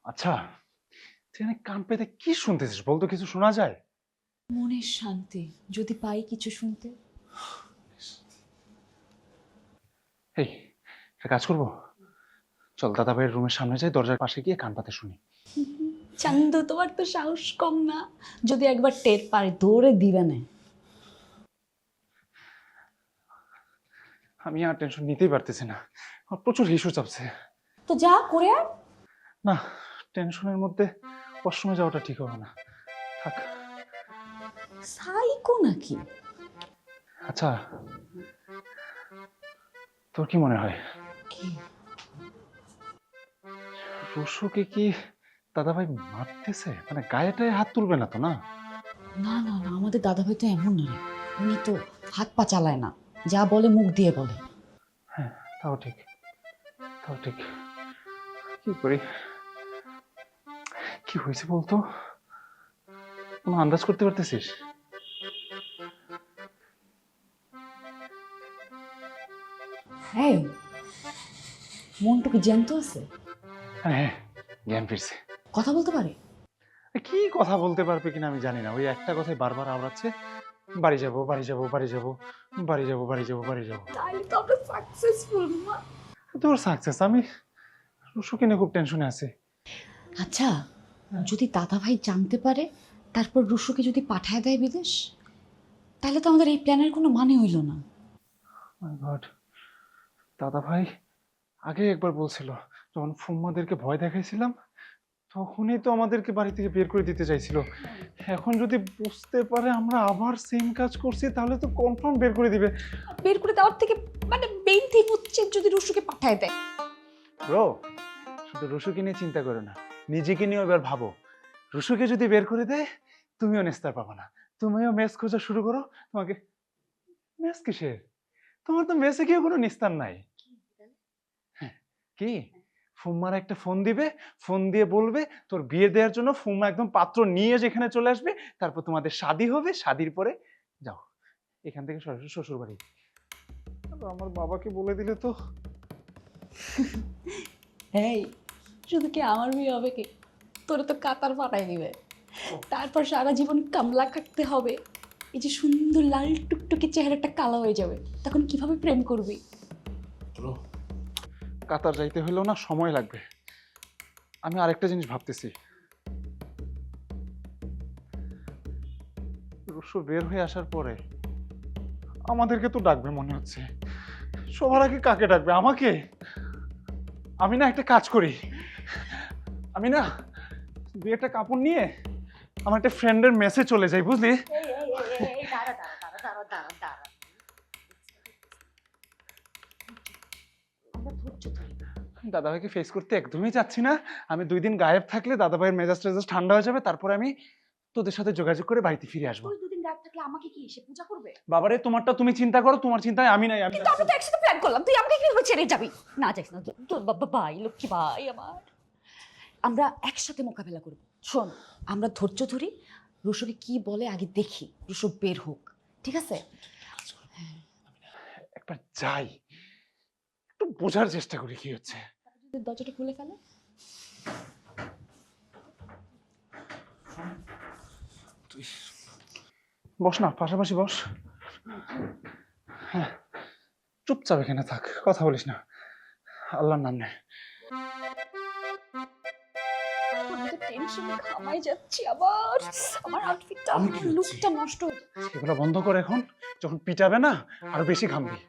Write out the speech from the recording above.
আচ্ছা, তুই এখানে কান পেতে কি শুনতেছিস বলতো, কিছু শোনা যায়? মনের শান্তি যদি পাই কিছু শুনতে। এই, একটা কাজ করবো, চল দাদা ভাইয়ের রুমের সামনে যাই, দরজার পাশে গিয়ে কান পাতে শুনি। চান্দু, তোমার তো সাহস কম না। যদি একবার টের পারে দৌড়ে দিবে না। আমি আর টেনশন নিতেই পারতেছি না, আমার প্রচুর হিসু চাপছে। তো যা করে আর। না, টেনশনের মধ্যে ওয়াশরুমে যাওয়াটা ঠিক হবে না, থাক। সাইকো নাকি? আচ্ছা, তোর কি মনে হয় কি? রুশুকে কি দাদা ভাই মারতেছে? মানে গায়েটায় হাত তুলবে না তো? না না না না, আমাদের দাদাভাই তো এমন না রে। উনি তো হাত পা চালায় না, যা বলে মুখ দিয়ে বলে। হ্যাঁ, তাও ঠিক, তাও ঠিক। কি করি, কি হয়েছে বলতো? কোনো আন্দাজ করতে পারতেছিস? হ্যাঁ, মনটু কি জ্যান্ত আছে? হ্যাঁ, জ্ঞান ফিরছে। কথা বলতে পারে? কি কথা বলতে পারবে কিনা আমি জানি না, ওই একটা কথাই বারবার আওড়াচ্ছে, বাড়ি যাবো, বাড়ি যাবো, বাড়ি যাবো, বাড়ি যাবো, বাড়ি যাবো, বাড়ি যাবো। তাহলে তো আমরা সাকসেসফুল মা। তোর সাকসেস, আমি রুশুকে নিয়ে খুব টেনশনে আছি। আচ্ছা, যদি দাদাভাই জানতে পারে, তারপর রুশুকে যদি পাঠায় দেয় বিদেশ, তাহলে তো আমাদের এই প্ল্যানের কোনো মানে হইল না। মাই গড, দাদা ভাই আগে একবার বলছিল, যখন ফুম্মাদেরকে ভয় দেখাইছিলাম তখনই তো আমাদেরকে বাড়ি থেকে বের করে দিতে চাইছিল। এখন যদি বুঝতে পারে আমরা আবার সেম কাজ করছি তাহলে তো কনফার্ম বের করে দিবে। বের করে দেওয়ার থেকে মানে মেইন থিং হচ্ছে যদি রুশুকে পাঠায় দেয়। ব্রো, শুধু রুশুকে নিয়ে চিন্তা করো না, নিজেকে নিয়েও এবার ভাবো। রুশুকে যদি বের করে দেয় তুমিও নিস্তার পাবা না, তুমিও মেস খোঁজা শুরু করো। তোমাকে মেস কিসের? তোমার তো মেসে গিয়ে কোনো নিস্তার নাই। হ্যাঁ, কি ফুম্মার একটা ফোন দিবে, ফোন দিয়ে বলবে তোর বিয়ে দেওয়ার জন্য, ফুম্মা একদম পাত্র নিয়ে যেখানে চলে আসবে, তারপর তোমাদের শাদী হবে, শাদীর পরে যাও এখান থেকে সরাসরি শ্বশুর বাড়ি। আমার বাবাকে বলে দিলে তো। এই, শুধু কি আমার বিয়ে হবে কি? তোরে তো কাতার পাঠাই দিবে, তারপর সারা জীবন কামলা খাটতে হবে। এই যে সুন্দর লাল টুকটুকে চেহারাটা কালো হয়ে যাবে, তখন কিভাবে প্রেম করবি? কাতার যাইতে হইলেও না সময় লাগবে। আমি আরেকটা জিনিস ভাবতেছি, রুশো বের হয়ে আসার পরে আমাদেরকে তো ডাকবে মনে হচ্ছে। সবার আগে কাকে ডাকবে? আমাকে? আমি না একটা কাজ করি, আমি না দুই একটা কাপড় নিয়ে আমার একটা ফ্রেন্ডের মেসে চলে যাই, বুঝলি? দাদাভাইকে ফেস করতে একদমই চাচ্ছি না। আমি 2 দিন গায়েব থাকলে দাদাভাইয়ের মেজাজ টেজাজ ঠান্ডা হয়ে যাবে, তারপরে আমি তোদের সাথে যোগাযোগ করে বাড়িতে ফিরে আসবো। তুই দুদিন গায়েব থাকলে আমাকে কি সে পূজা করবে? বাবারে, তোমারটা তুমি চিন্তা করো, তোমার চিন্তায় আমি নাই। আমি কিন্তু আমরা তো একসাথে প্ল্যান করলাম, তুই আমাকে কিভাবে ছেড়ে যাবি? না যাইস না, তোর বাবা ভাই, লক্ষ্মী ভাই আমার। আমরা একসাথে মোকাবেলা করব। শোন, আমরা ধৈর্য ধরি, রুশোকে কি বলে আগে দেখি, রুশো বের হোক, ঠিক আছে? একবার যাই, একটু বোঝার চেষ্টা করি কি হচ্ছে। যদি দরজাটা খুলে ফেলে। তুই বস না, পাশাপাশি বস। হ্যাঁ, চুপচাপ এখানে থাক, কথা বলিস না, আল্লাহর নাম নে। আমি তো টেনশনে ঘামাই যাচ্ছি আবার। আমার আউটফিটটা, আমার লুকটা নষ্ট হয়ে যাচ্ছে। এগুলো বন্ধ করে, এখন যখন পিটাবে না আরো বেশি ঘামবি।